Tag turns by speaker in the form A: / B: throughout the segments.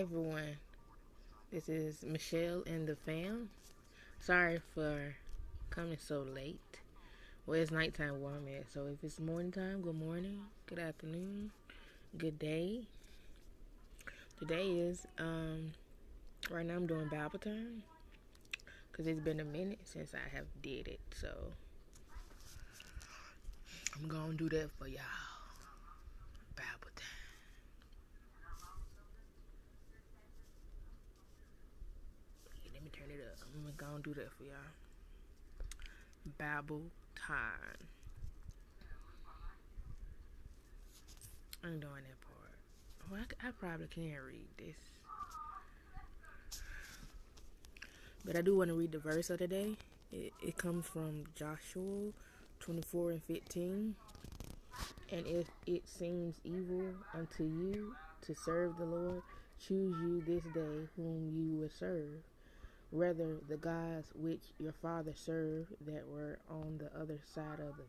A: everyone, this is Michelle and the fam. Sorry for coming so late. Well, it's nighttime where I'm at, so if it's morning time, good morning, good afternoon, good day. Today is, right now I'm doing Bible time, because it's been a minute since I have did it, so I'm gonna do that for y'all. Bible time. Yeah, let me turn it up. I'm gonna do that for y'all. Bible time. I'm doing that part. Well, I probably can't read this. But I do want to read the verse of the day. It comes from Joshua 24 and 15. And if it seems evil unto you to serve the Lord, choose you this day whom you will serve, whether the gods which your father served that were on the other side of the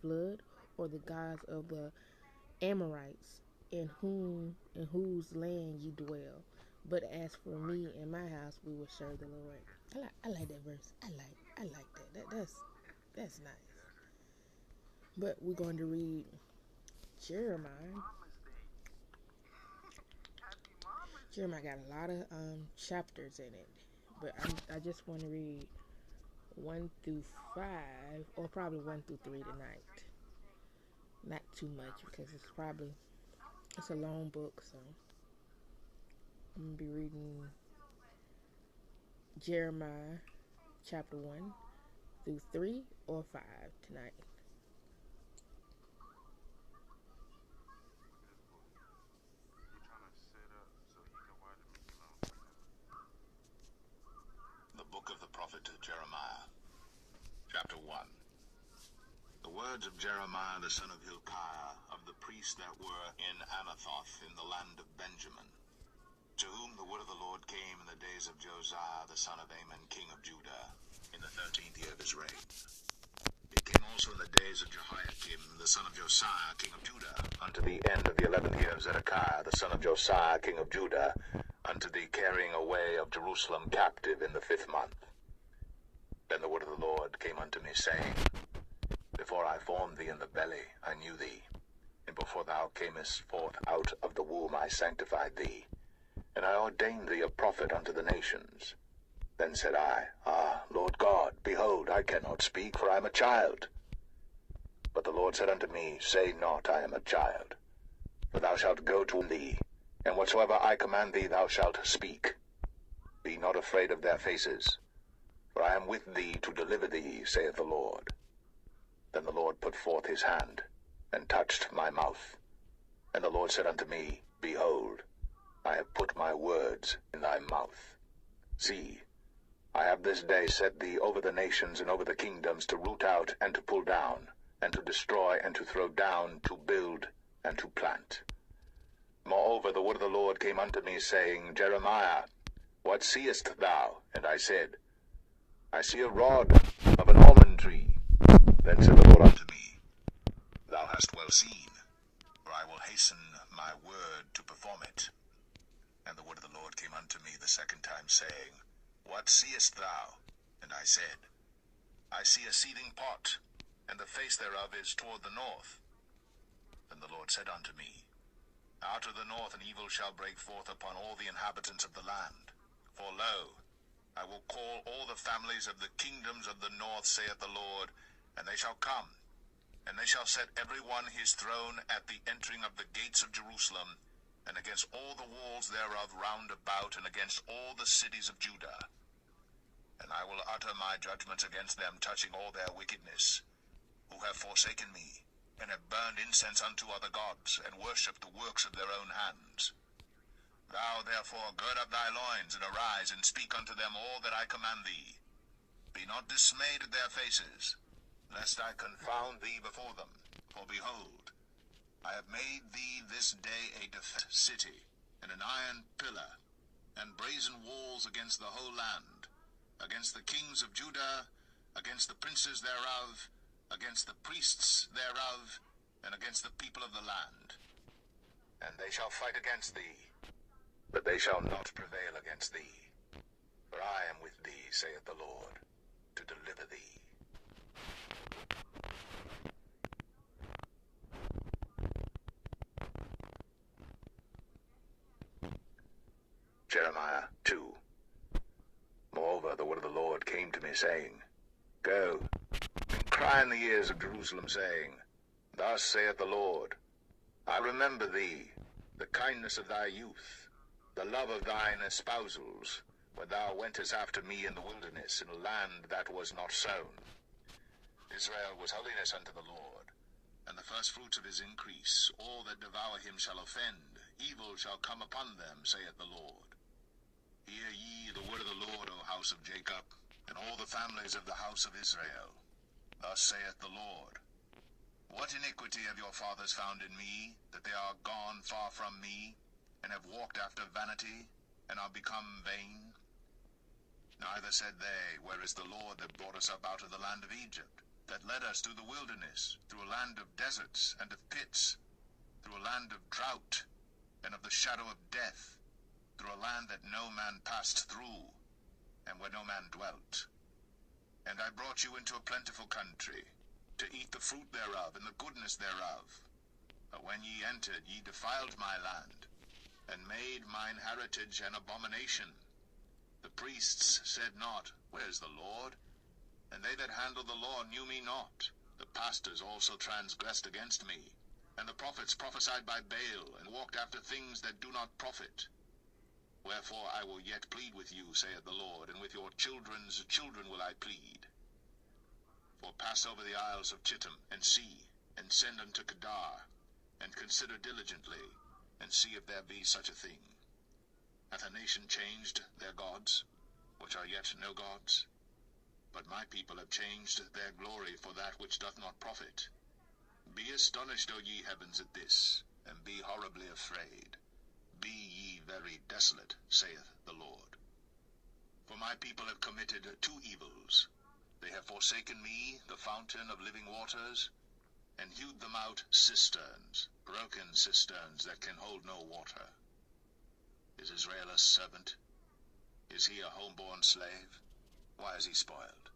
A: flood, or the gods of the Amorites, in whose land you dwell. But as for me and my house, we will serve the Lord. I like that verse. I like that. That's nice. But we're going to read Jeremiah. Jeremiah got a lot of chapters in it, but I just want to read 1 through 5, or probably 1 through 3 tonight. Not too much, because it's a long book, so I'm going to be reading Jeremiah chapter 1 through 3 or 5 tonight.
B: The book of the prophet Jeremiah, chapter 1. The words of Jeremiah the son of Hilkiah, of the priests that were in Anathoth in the land of Benjamin, to whom the word of the Lord came in the days of Josiah the son of Amon, king of Judah, in the 13th year of his reign. It came also in the days of Jehoiakim the son of Josiah, king of Judah, unto the end of the 11th year of Zedekiah the son of Josiah, king of Judah, unto the carrying away of Jerusalem captive in the 5th month. Then the word of the Lord came unto me, saying, Before I formed thee in the belly, I knew thee, and before thou camest forth out of the womb, I sanctified thee, and I ordained thee a prophet unto the nations. Then said I, Ah, Lord God, behold, I cannot speak, for I am a child. But the Lord said unto me, Say not, I am a child, for thou shalt go to thee, and whatsoever I command thee thou shalt speak. Be not afraid of their faces, for I am with thee to deliver thee, saith the Lord. Then the Lord put forth his hand, and touched my mouth. And the Lord said unto me, Behold, I have put my words in thy mouth. See, I have this day set thee over the nations and over the kingdoms, to root out and to pull down, and to destroy and to throw down, to build and to plant. Moreover, the word of the Lord came unto me, saying, Jeremiah, what seest thou? And I said, I see a rod of an almond tree. Then said the Lord unto me, Thou hast well seen, for I will hasten my word to perform it. And the word of the Lord came unto me the second time, saying, What seest thou? And I said, I see a seething pot, and the face thereof is toward the north. Then the Lord said unto me, Out of the north an evil shall break forth upon all the inhabitants of the land. For lo, I will call all the families of the kingdoms of the north, saith the Lord, and they shall come, and they shall set every one his throne at the entering of the gates of Jerusalem, and against all the walls thereof round about, and against all the cities of Judah. And I will utter my judgments against them touching all their wickedness, who have forsaken me, and have burned incense unto other gods, and worshipped the works of their own hands. Thou therefore gird up thy loins, and arise, and speak unto them all that I command thee. Be not dismayed at their faces, lest I confound thee before them. For behold, I have made thee this day a defensive city, and an iron pillar, and brazen walls against the whole land, against the kings of Judah, against the princes thereof, against the priests thereof, and against the people of the land. and they shall fight against thee, but they shall not prevail against thee. For I am with thee, saith the Lord, to deliver thee. Jeremiah 2. Moreover, the word of the Lord came to me, saying, Go, and cry in the ears of Jerusalem, saying, Thus saith the Lord, I remember thee, the kindness of thy youth, the love of thine espousals, when thou wentest after me in the wilderness, in a land that was not sown. Israel was holiness unto the Lord, and the firstfruits of his increase. All that devour him shall offend, evil shall come upon them, saith the Lord. Hear ye the word of the Lord, O house of Jacob, and all the families of the house of Israel. Thus saith the Lord, What iniquity have your fathers found in me, that they are gone far from me, and have walked after vanity, and are become vain? Neither said they, Where is the Lord that brought us up out of the land of Egypt, that led us through the wilderness, through a land of deserts and of pits, through a land of drought and of the shadow of death, through a land that no man passed through, and where no man dwelt. And I brought you into a plentiful country, to eat the fruit thereof, and the goodness thereof. But when ye entered, ye defiled my land, and made mine heritage an abomination. The priests said not, Where is the Lord? And they that handled the law knew me not. The pastors also transgressed against me, and the prophets prophesied by Baal, and walked after things that do not profit. Wherefore I will yet plead with you, saith the Lord, and with your children's children will I plead. For pass over the isles of Chittim, and see, and send unto Kedar, and consider diligently, and see if there be such a thing. Hath a nation changed their gods, which are yet no gods? But my people have changed their glory for that which doth not profit. Be astonished, O ye heavens, at this, and be horribly afraid. Be ye very desolate, saith the Lord. For my people have committed two evils. They have forsaken me, the fountain of living waters, and hewed them out cisterns, broken cisterns that can hold no water. Is Israel a servant? Is he a homeborn slave? Why is he spoiled?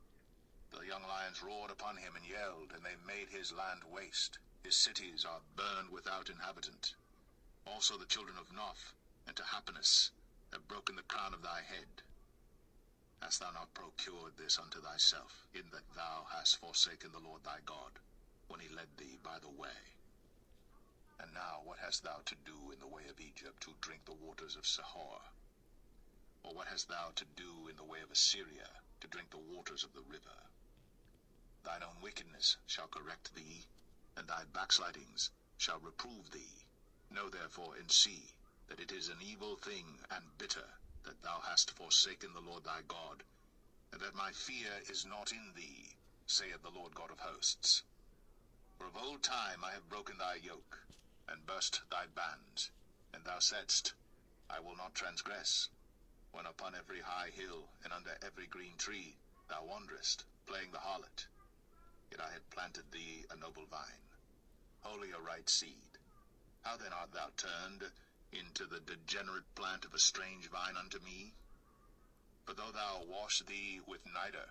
B: The young lions roared upon him and yelled, and they made his land waste. His cities are burned without inhabitant. Also the children of Noph and Tahpanhes have broken the crown of thy head. Hast thou not procured this unto thyself, in that thou hast forsaken the Lord thy God, when he led thee by the way? And now what hast thou to do in the way of Egypt, to drink the waters of Sihor? Or what hast thou to do in the way of Assyria, to drink the waters of the river? Thine own wickedness shall correct thee, and thy backslidings shall reprove thee. Know therefore and see that it is an evil thing and bitter, that thou hast forsaken the Lord thy God, and that my fear is not in thee, saith the Lord God of hosts. For of old time I have broken thy yoke, and burst thy bands, and thou saidst, I will not transgress, when upon every high hill and under every green tree thou wanderest, playing the harlot. Yet I had planted thee a noble vine, wholly a right seed. How then art thou turned into the degenerate plant of a strange vine unto me? For though thou wash thee with niter,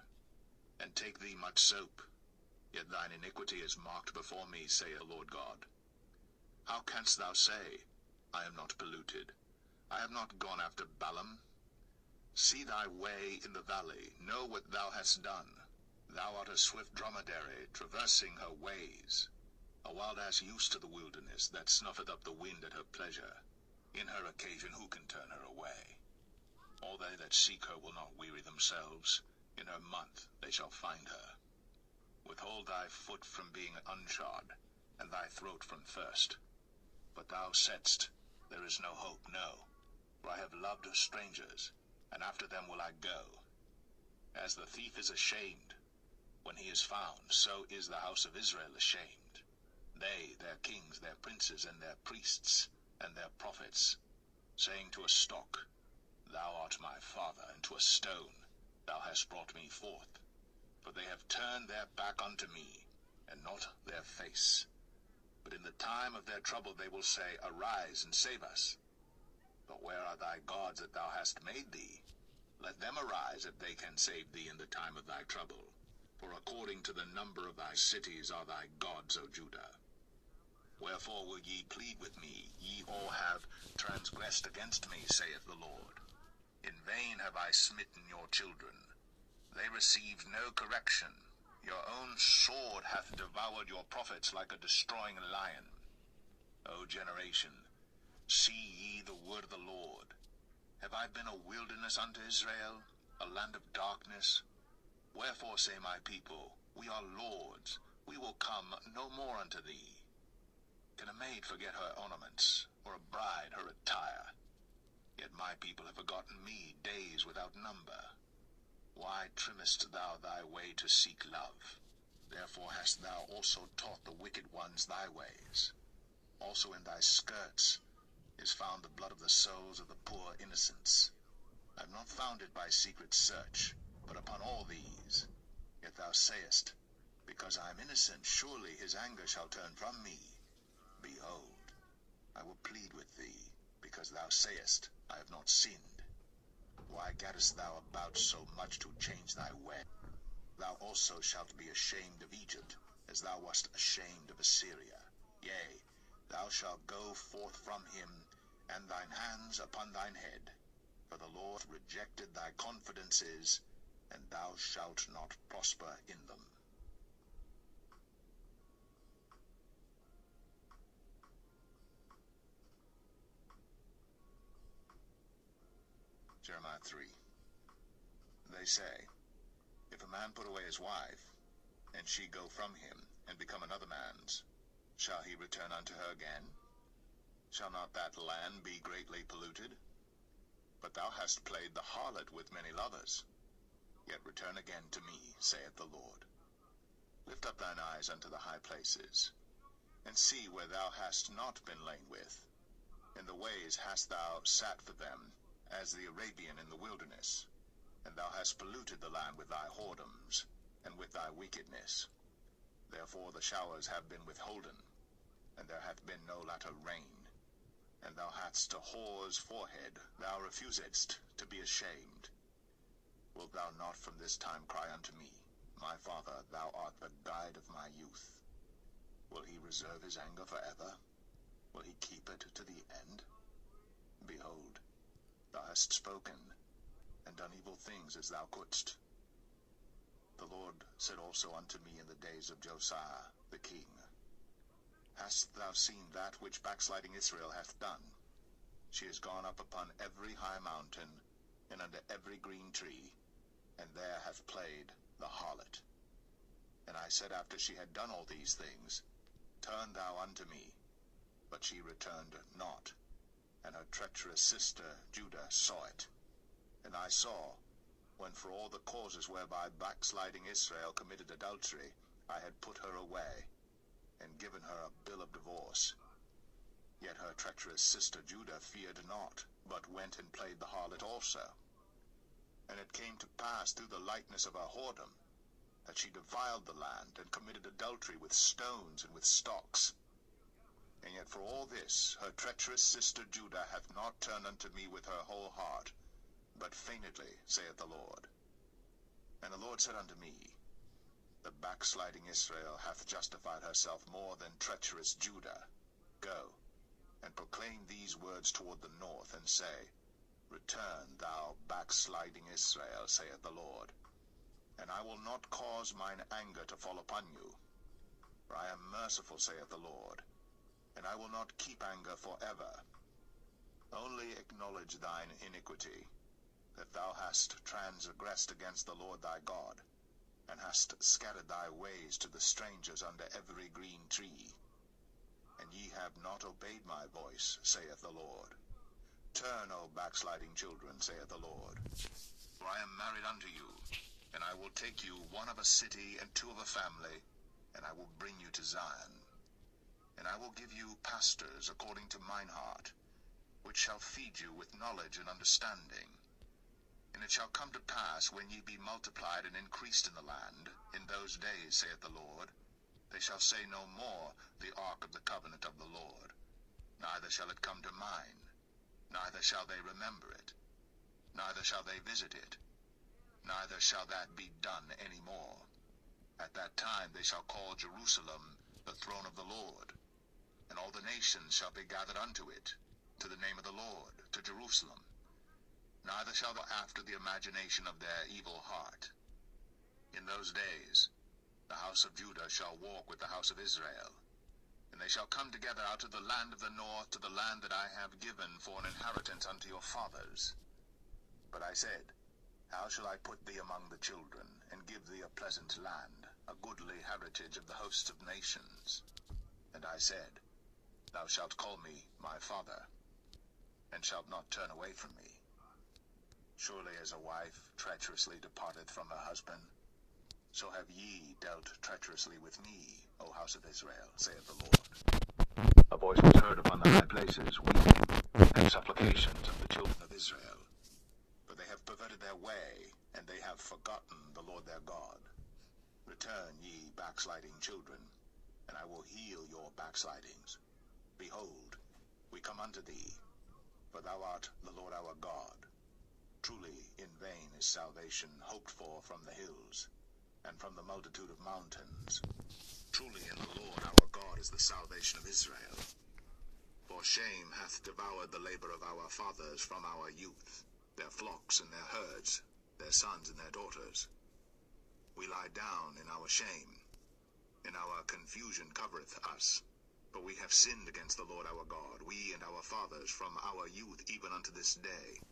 B: and take thee much soap, yet thine iniquity is marked before me, saith the Lord God. How canst thou say, I am not polluted? I have not gone after Balaam. See thy way in the valley, know what thou hast done. Thou art a swift dromedary, traversing her ways. A wild ass used to the wilderness, that snuffeth up the wind at her pleasure. In her occasion who can turn her away? All they that seek her will not weary themselves. In her month they shall find her. Withhold thy foot from being unshod, and thy throat from thirst. But thou saidst, There is no hope, no. For I have loved strangers, and after them will I go. As the thief is ashamed when he is found, so is the house of Israel ashamed. They, their kings, their princes, and their priests, and their prophets, saying to a stock, Thou art my father, and to a stone, Thou hast brought me forth. For they have turned their back unto me, and not their face. But in the time of their trouble they will say, Arise and save us. But where are thy gods that thou hast made thee? Let them arise if they can save thee in the time of thy trouble. For according to the number of thy cities are thy gods, O Judah. Wherefore will ye plead with me? Ye all have transgressed against me, saith the Lord. In vain have I smitten your children. They received no correction. Your own sword hath devoured your prophets like a destroying lion. O generation, see ye the word of the Lord. Have I been a wilderness unto Israel, a land of darkness? Wherefore say my people, We are lords, we will come no more unto thee. Can a maid forget her ornaments, or a bride her attire? Yet my people have forgotten me days without number. Why trimmest thou thy way to seek love? Therefore hast thou also taught the wicked ones thy ways. Also in thy skirts is found the blood of the souls of the poor innocents. I have not found it by secret search, but upon all these. Yet thou sayest, Because I am innocent, surely his anger shall turn from me. Behold, I will plead with thee, because thou sayest, I have not sinned. Why gaddest thou about so much to change thy way? Thou also shalt be ashamed of Egypt, as thou wast ashamed of Assyria. Yea, thou shalt go forth from him, and thine hands upon thine head. For the Lord rejected thy confidences, and thou shalt not prosper in them. Jeremiah 3. They say, If a man put away his wife, and she go from him, and become another man's, shall he return unto her again? Shall not that land be greatly polluted? But thou hast played the harlot with many lovers. Yet return again to me, saith the Lord. Lift up thine eyes unto the high places, and see where thou hast not been lain with. In the ways hast thou sat for them, as the Arabian in the wilderness, and thou hast polluted the land with thy whoredoms, and with thy wickedness. Therefore the showers have been withholden, and there hath been no latter rain. And thou hadst a whore's forehead, thou refusedst to be ashamed. Wilt thou not from this time cry unto me, My Father, thou art the guide of my youth? Will he reserve his anger forever? Will he keep it to the end? Behold, thou hast spoken, and done evil things as thou couldst. The Lord said also unto me in the days of Josiah the king, Hast thou seen that which backsliding Israel hath done? She is gone up upon every high mountain, and under every green tree, and there hath played the harlot. And I said after she had done all these things, Turn thou unto me. But she returned not, and her treacherous sister Judah saw it. And I saw, when for all the causes whereby backsliding Israel committed adultery, I had put her away, and given her a bill of divorce. Yet her treacherous sister Judah feared not, but went and played the harlot also. And it came to pass through the lightness of her whoredom, that she defiled the land, and committed adultery with stones and with stocks. And yet for all this her treacherous sister Judah hath not turned unto me with her whole heart, but feignedly, saith the Lord. And the Lord said unto me, The backsliding Israel hath justified herself more than treacherous Judah. Go, and proclaim these words toward the north, and say, Return, thou backsliding Israel, saith the Lord. And I will not cause mine anger to fall upon you. For I am merciful, saith the Lord, and I will not keep anger forever. Only acknowledge thine iniquity, that thou hast transgressed against the Lord thy God, and hast scattered thy ways to the strangers under every green tree. And ye have not obeyed my voice, saith the Lord. Turn, O backsliding children, saith the Lord. For I am married unto you, and I will take you one of a city and two of a family, and I will bring you to Zion. And I will give you pastors according to mine heart, which shall feed you with knowledge and understanding. And it shall come to pass, when ye be multiplied and increased in the land, in those days, saith the Lord, They shall say no more, the ark of the covenant of the Lord. Neither shall it come to mind, neither shall they remember it, neither shall they visit it, neither shall that be done any more. At that time they shall call Jerusalem the throne of the Lord, and all the nations shall be gathered unto it, to the name of the Lord, to Jerusalem. Neither shall go after the imagination of their evil heart. In those days the house of Judah shall walk with the house of Israel, and they shall come together out of the land of the north to the land that I have given for an inheritance unto your fathers. But I said, how shall I put thee among the children, and give thee a pleasant land, a goodly heritage of the hosts of nations? And I said, thou shalt call me my father, and shalt not turn away from me. Surely as a wife treacherously departeth from her husband, so have ye dealt treacherously with me, O house of Israel, saith the Lord. A voice was heard upon the high places, weeping, and supplications of the children of Israel. For they have perverted their way, and they have forgotten the Lord their God. Return, ye backsliding children, and I will heal your backslidings. Behold, we come unto thee, for thou art the Lord our God. Truly in vain is salvation hoped for from the hills, and from the multitude of mountains. Truly in the Lord our God is the salvation of Israel. For shame hath devoured the labor of our fathers from our youth, their flocks and their herds, their sons and their daughters. We lie down in our shame, and our confusion covereth us. For we have sinned against the Lord our God, we and our fathers from our youth even unto this day,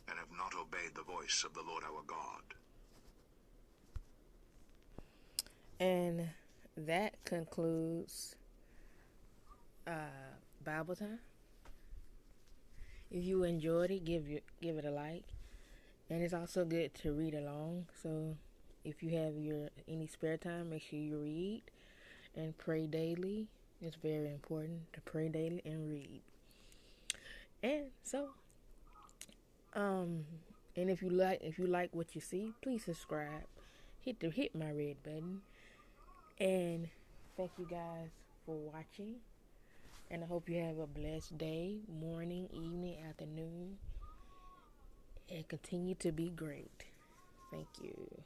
B: and have not obeyed the voice of the Lord our God.
A: And that concludes Bible time. If you enjoyed it, give it a like. And it's also good to read along. So if you have any spare time, make sure you read and pray daily. It's very important to pray daily and read. And so, and if you like what you see, please subscribe. Hit my red button. And thank you guys for watching. And I hope you have a blessed day, morning, evening, afternoon, and continue to be great. Thank you.